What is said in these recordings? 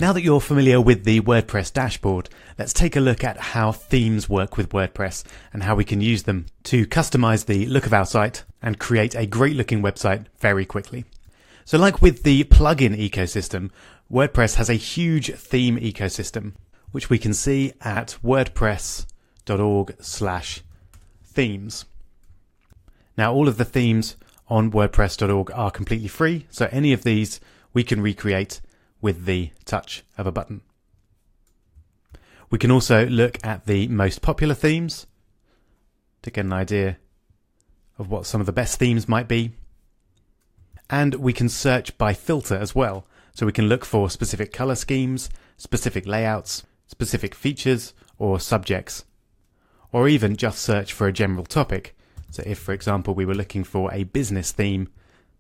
Now that you're familiar with the WordPress dashboard, let's take a look at how themes work with WordPress and how we can use them to customize the look of our site and create a great looking website very quickly. So like with the plugin ecosystem, WordPress has a huge theme ecosystem, which we can see at wordpress.org/themes. Now all of the themes on wordpress.org are completely free, so any of these we can recreate with the touch of a button. We can also look at the most popular themes to get an idea of what some of the best themes might be. And we can search by filter as well. So we can look for specific color schemes, specific layouts, specific features or subjects, or even just search for a general topic. So if, for example, we were looking for a business theme,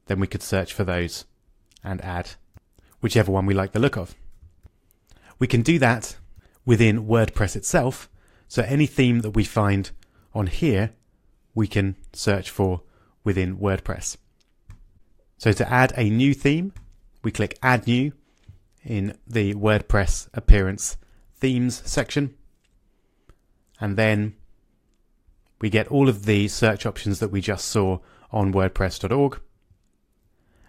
then we could search for those and add whichever one we like the look of. We can do that within WordPress itself, so any theme that we find on here, we can search for within WordPress. So to add a new theme, we click Add New in the WordPress Appearance Themes section, and then we get all of the search options that we just saw on wordpress.org,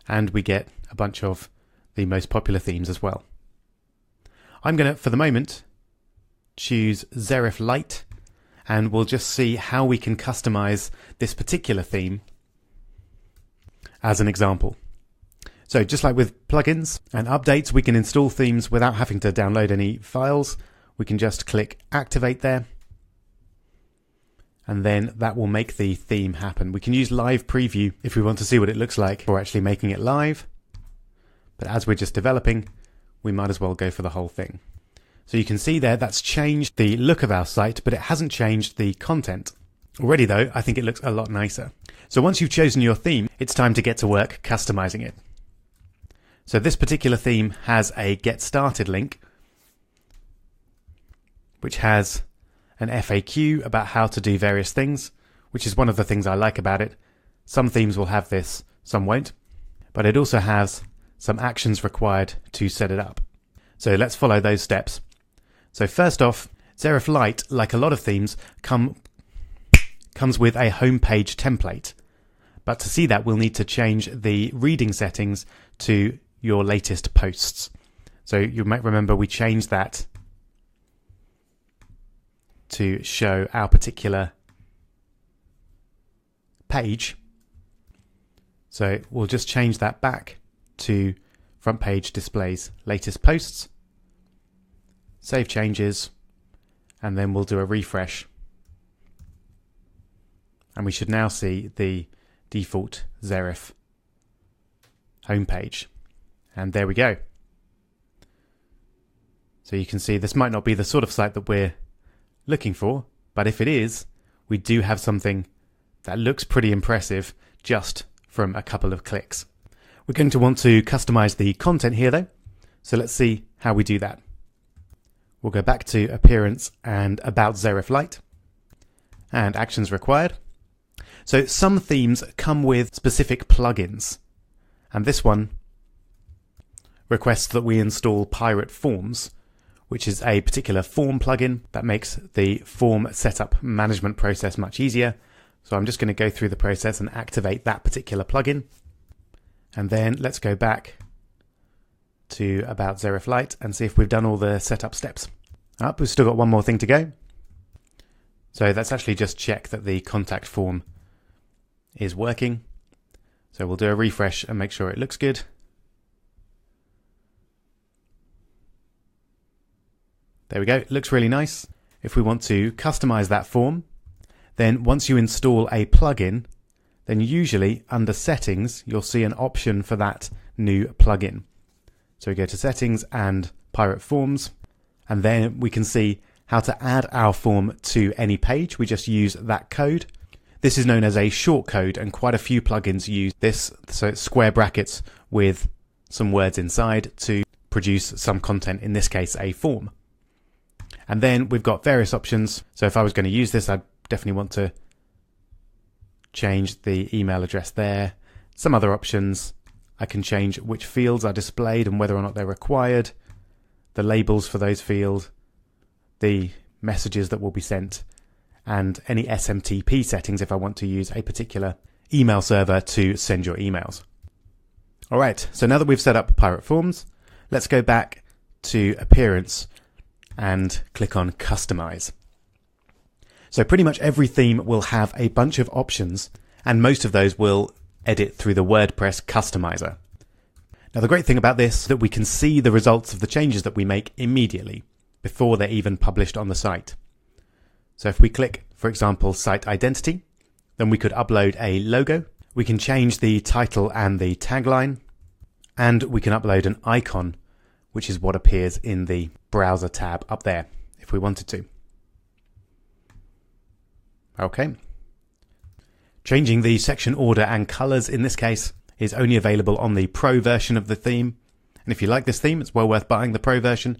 and we get a bunch of the most popular themes as well. I'm going to, for the moment, choose Serif Light, and we'll just see how we can customize this particular theme as an example. So just like with plugins and updates, we can install themes without having to download any files. We can just click Activate there, and then that will make the theme happen. We can use Live Preview if we want to see what it looks like before actually making it live. But as we're just developing, we might as well go for the whole thing. So you can see there that's changed the look of our site, but it hasn't changed the content. Already though, I think it looks a lot nicer. So once you've chosen your theme, it's time to get to work customizing it. So this particular theme has a Get Started link, which has an FAQ about how to do various things, which is one of the things I like about it. Some themes will have this, some won't, but it also has some actions required to set it up. So let's follow those steps. So first off, Serif Light, like a lot of themes, comes with a homepage template. But to see that, we'll need to change the reading settings to your latest posts. So you might remember we changed that to show our particular page. So we'll just change that back to front page displays latest posts, save changes, and then we'll do a refresh. And we should now see the default Serif homepage. And there we go. So you can see this might not be the sort of site that we're looking for, but if it is, we do have something that looks pretty impressive just from a couple of clicks. We're going to want to customize the content here though, so let's see how we do that. We'll go back to Appearance and About Serif Light, and Actions Required. So some themes come with specific plugins, and this one requests that we install Pirate Forms, which is a particular form plugin that makes the form setup management process much easier. So I'm just going to go through the process and activate that particular plugin. And then let's go back to About Serif Light and see if we've done all the setup steps. We've still got one more thing to go. So let's actually just check that the contact form is working. So we'll do a refresh and make sure it looks good. There we go, it looks really nice. If we want to customize that form, then once you install a plugin, then usually under Settings, you'll see an option for that new plugin. So we go to Settings and Pirate Forms, and then we can see how to add our form to any page. We just use that code. This is known as a shortcode, and quite a few plugins use this. So it's square brackets with some words inside to produce some content, in this case a form. And then we've got various options. So if I was going to use this, I'd definitely want to change the email address there. Some other options, I can change which fields are displayed and whether or not they're required. the labels for those fields, the messages that will be sent, and any SMTP settings if I want to use a particular email server to send your emails. Alright, so now that we've set up Pirate Forms, let's go back to Appearance and click on Customize. So pretty much every theme will have a bunch of options, and most of those will edit through the WordPress customizer. Now the great thing about this is that we can see the results of the changes that we make immediately, before they're even published on the site. So if we click, for example, Site Identity, then we could upload a logo, we can change the title and the tagline, and we can upload an icon, which is what appears in the browser tab up there, if we wanted to. Okay. Changing the section order and colors in this case is only available on the Pro version of the theme. And if you like this theme, it's well worth buying the Pro version,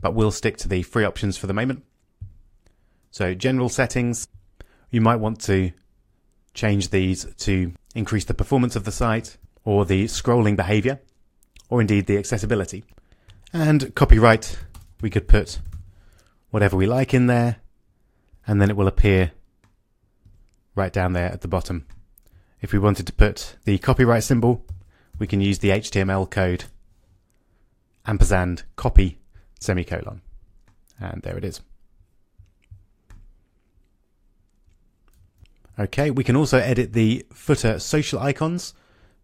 but we'll stick to the free options for the moment. So general settings, you might want to change these to increase the performance of the site, or the scrolling behavior, or indeed the accessibility. And copyright, we could put whatever we like in there, and then it will appear right down there at the bottom. If we wanted to put the copyright symbol, we can use the HTML code & copy semicolon, and there it is. Okay, we can also edit the footer social icons.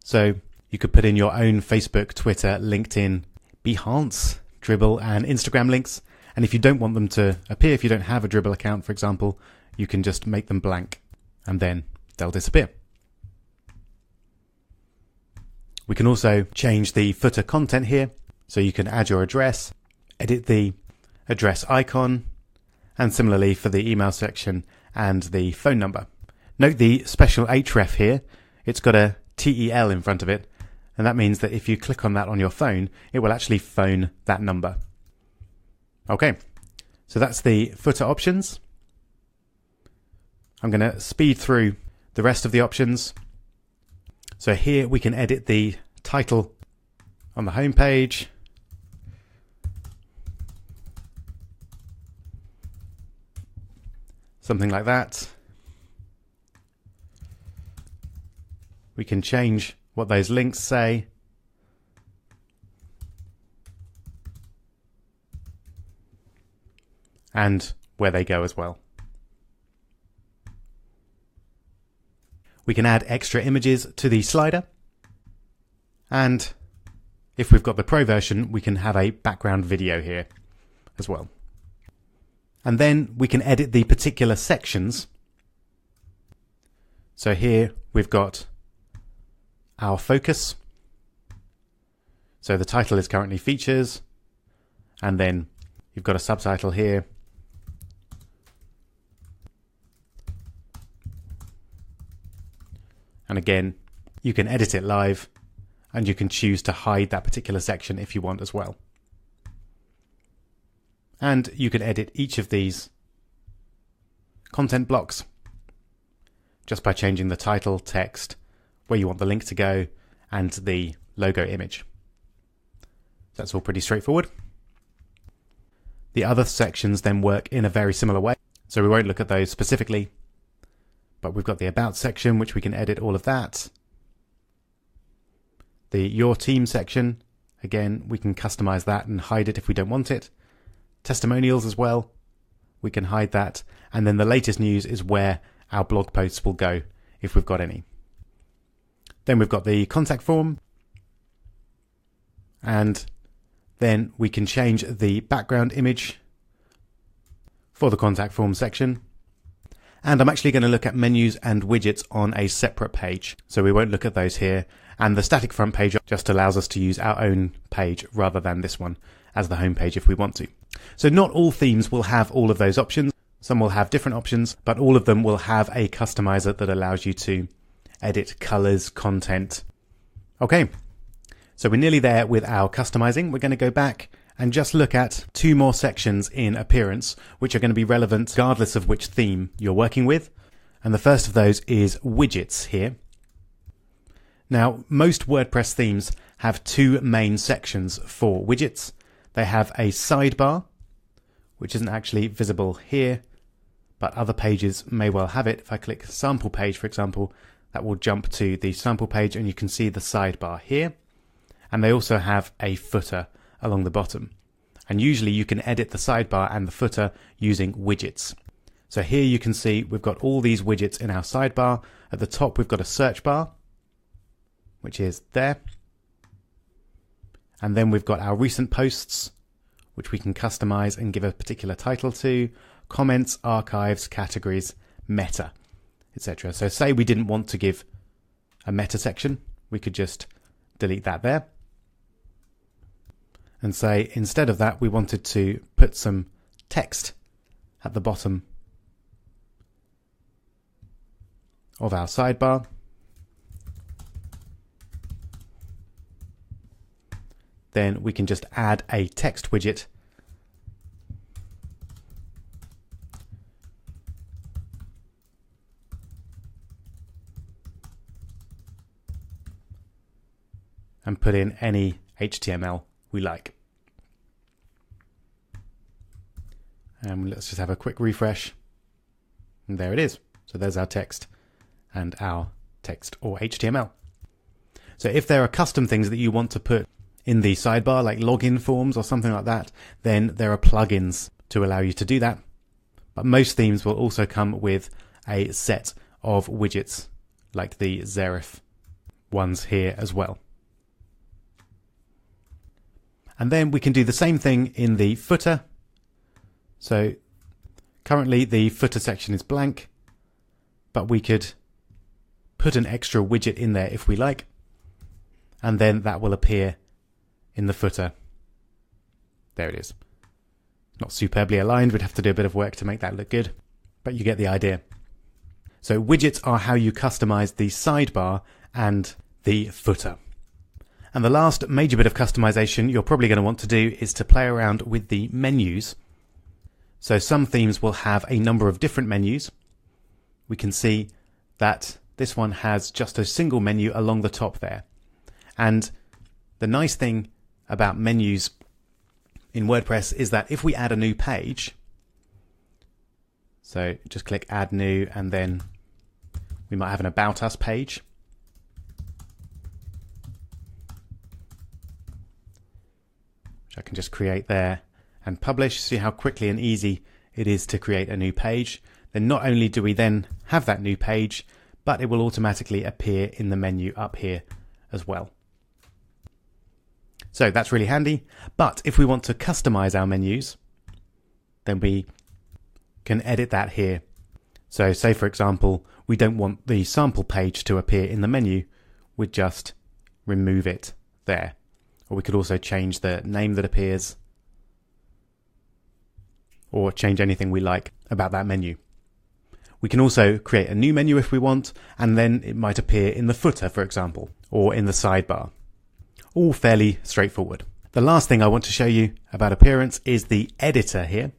So you could put in your own Facebook, Twitter, LinkedIn, Behance, Dribbble and Instagram links. And if you don't want them to appear, if you don't have a Dribbble account, for example, you can just make them blank and then they'll disappear. We can also change the footer content here. So you can add your address, edit the address icon, and similarly for the email section and the phone number. Note the special href here. It's got a TEL in front of it, and that means that if you click on that on your phone, it will actually phone that number. Okay, so that's the footer options. I'm going to speed through the rest of the options. So here we can edit the title on the home page. Something like that. We can change what those links say. And where they go as well. We can add extra images to the slider. And if we've got the Pro version, we can have a background video here as well. And then we can edit the particular sections. So here we've got our focus. So the title is currently features, and then you've got a subtitle here. And again, you can edit it live, and you can choose to hide that particular section if you want as well. And you can edit each of these content blocks just by changing the title, text, where you want the link to go, and the logo image. That's all pretty straightforward. The other sections then work in a very similar way, so we won't look at those specifically, but we've got the About section, which we can edit all of that. The Your Team section, again, we can customize that and hide it if we don't want it. Testimonials as well, we can hide that. And then the latest news is where our blog posts will go, if we've got any. Then we've got the contact form, and then we can change the background image for the contact form section. And I'm actually going to look at menus and widgets on a separate page, so we won't look at those here. And the static front page just allows us to use our own page rather than this one as the home page if we want to. So not all themes will have all of those options. Some will have different options, but all of them will have a customizer that allows you to edit colors, content. Okay, so we're nearly there with our customizing. We're going to go back and just look at two more sections in Appearance, which are going to be relevant regardless of which theme you're working with. And the first of those is widgets here. Now, most WordPress themes have two main sections for widgets. They have a sidebar, which isn't actually visible here, but other pages may well have it. If I click sample page, for example, that will jump to the sample page and you can see the sidebar here. And they also have a footer along the bottom. And usually you can edit the sidebar and the footer using widgets. So here you can see we've got all these widgets in our sidebar. At the top we've got a search bar, which is there. And then we've got our recent posts, which we can customize and give a particular title to, comments, archives, categories, meta, etc. So say we didn't want to give a meta section, we could just delete that there. And say instead of that we wanted to put some text at the bottom of our sidebar. Then we can just add a text widget and put in any HTML we like. And let's just have a quick refresh. And there it is. So there's our text and our text or HTML. So if there are custom things that you want to put in the sidebar, like login forms or something like that, then there are plugins to allow you to do that. But most themes will also come with a set of widgets like the serif ones here as well. And then we can do the same thing in the footer. So currently the footer section is blank, but we could put an extra widget in there if we like, and then that will appear in the footer. There it is. Not superbly aligned, we'd have to do a bit of work to make that look good, but you get the idea. So widgets are how you customize the sidebar and the footer. And the last major bit of customization you're probably going to want to do is to play around with the menus. So some themes will have a number of different menus. We can see that this one has just a single menu along the top there. And the nice thing about menus in WordPress is that if we add a new page, so just click add new, and then we might have an about us page. Which I can just create there and publish. See how quickly and easy it is to create a new page. Then not only do we then have that new page, but it will automatically appear in the menu up here as well. So that's really handy. But if we want to customize our menus, then we can edit that here. So say for example, we don't want the sample page to appear in the menu, we'd just remove it there. Or we could also change the name that appears, or change anything we like about that menu. We can also create a new menu if we want, and then it might appear in the footer, for example, or in the sidebar. All fairly straightforward. The last thing I want to show you about appearance is the editor here.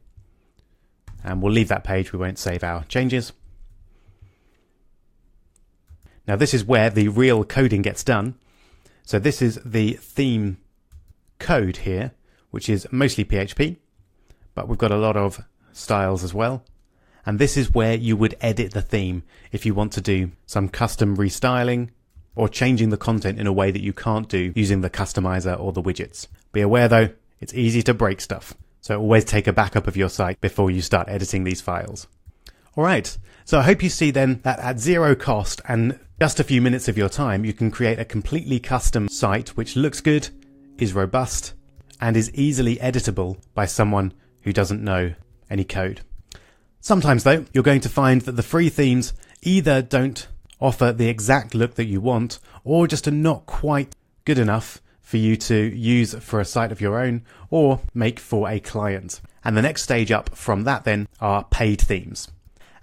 And we'll leave that page, we won't save our changes. Now this is where the real coding gets done. So this is the theme code here, which is mostly PHP, but we've got a lot of styles as well. And this is where you would edit the theme if you want to do some custom restyling or changing the content in a way that you can't do using the customizer or the widgets. Be aware though, it's easy to break stuff. So always take a backup of your site before you start editing these files. Alright, so I hope you see then that at zero cost and just a few minutes of your time, you can create a completely custom site which looks good, is robust, and is easily editable by someone who doesn't know any code. Sometimes though, you're going to find that the free themes either don't offer the exact look that you want, or just are not quite good enough for you to use for a site of your own, or make for a client. And the next stage up from that then are paid themes.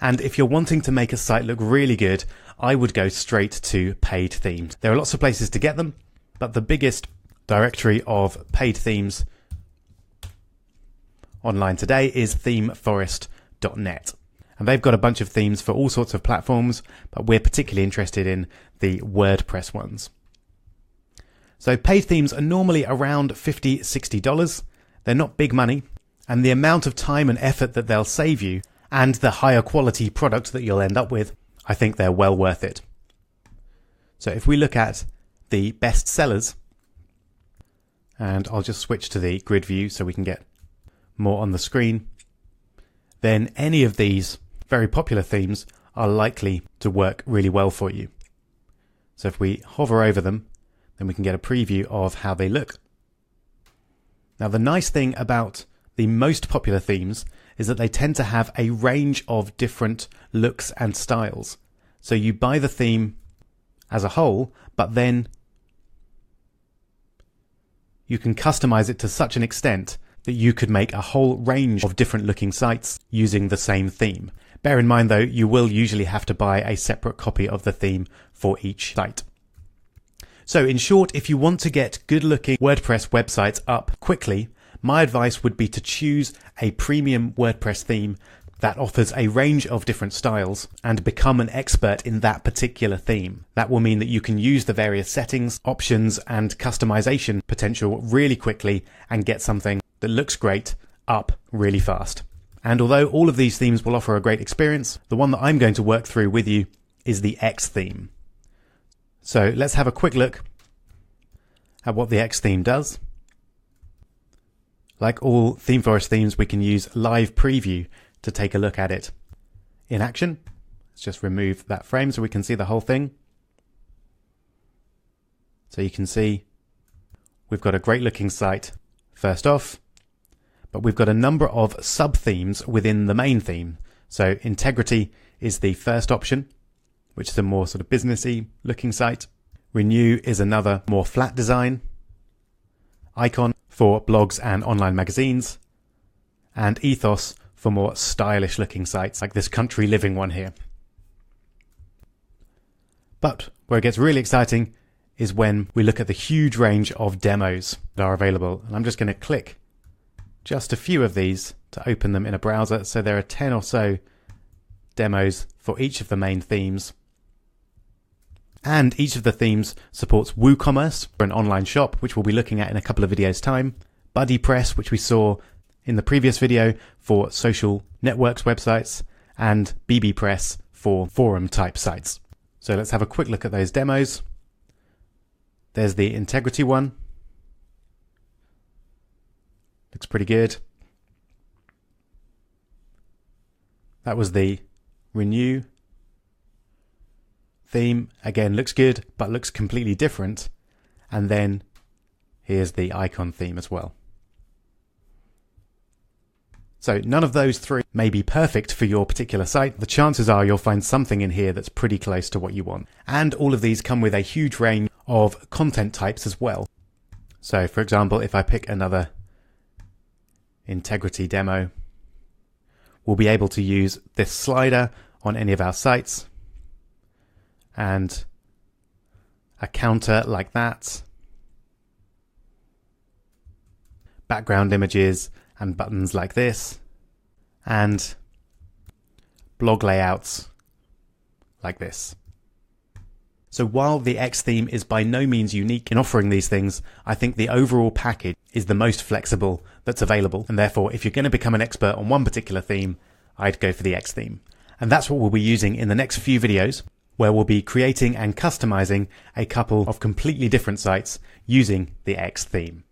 And if you're wanting to make a site look really good, I would go straight to paid themes. There are lots of places to get them, but the biggest directory of paid themes online today is themeforest.net. And they've got a bunch of themes for all sorts of platforms, but we're particularly interested in the WordPress ones. So paid themes are normally around $50, $60. They're not big money, and the amount of time and effort that they'll save you and the higher quality product that you'll end up with, I think they're well worth it. So if we look at the best sellers, and I'll just switch to the grid view so we can get more on the screen, then any of these very popular themes are likely to work really well for you. So if we hover over them, then we can get a preview of how they look. Now, the nice thing about the most popular themes is that they tend to have a range of different looks and styles. So you buy the theme as a whole, but then you can customize it to such an extent that you could make a whole range of different looking sites using the same theme. Bear in mind though, you will usually have to buy a separate copy of the theme for each site. So in short, if you want to get good looking WordPress websites up quickly, my advice would be to choose a premium WordPress theme that offers a range of different styles and become an expert in that particular theme. That will mean that you can use the various settings, options and customization potential really quickly and get something that looks great up really fast. And although all of these themes will offer a great experience, the one that I'm going to work through with you is the X theme. So let's have a quick look at what the X theme does. Like all ThemeForest themes, we can use live preview to take a look at it in action. Let's just remove that frame so we can see the whole thing. So you can see we've got a great looking site first off, but we've got a number of sub themes within the main theme. So integrity is the first option, which is a more sort of businessy looking site. Renew is another more flat design. Icon for blogs and online magazines. And Ethos for more stylish looking sites like this country living one here. But where it gets really exciting is when we look at the huge range of demos that are available. And I'm just going to click just a few of these to open them in a browser. So there are 10 or so demos for each of the main themes. And each of the themes supports WooCommerce for an online shop, which we'll be looking at in a couple of videos' time. BuddyPress, which we saw in the previous video for social networks websites, and BBPress for forum type sites. So let's have a quick look at those demos. There's the integrity one. Looks pretty good. That was the renew theme. Again, looks good, but looks completely different. And then here's the icon theme as well. So none of those three may be perfect for your particular site. The chances are you'll find something in here that's pretty close to what you want. And all of these come with a huge range of content types as well. So for example, if I pick another integrity demo, we'll be able to use this slider on any of our sites and a counter like that, background images and buttons like this, and blog layouts like this. So while the X theme is by no means unique in offering these things, I think the overall package is the most flexible that's available. And therefore, if you're going to become an expert on one particular theme, I'd go for the X theme. And that's what we'll be using in the next few videos, where we'll be creating and customizing a couple of completely different sites using the X theme.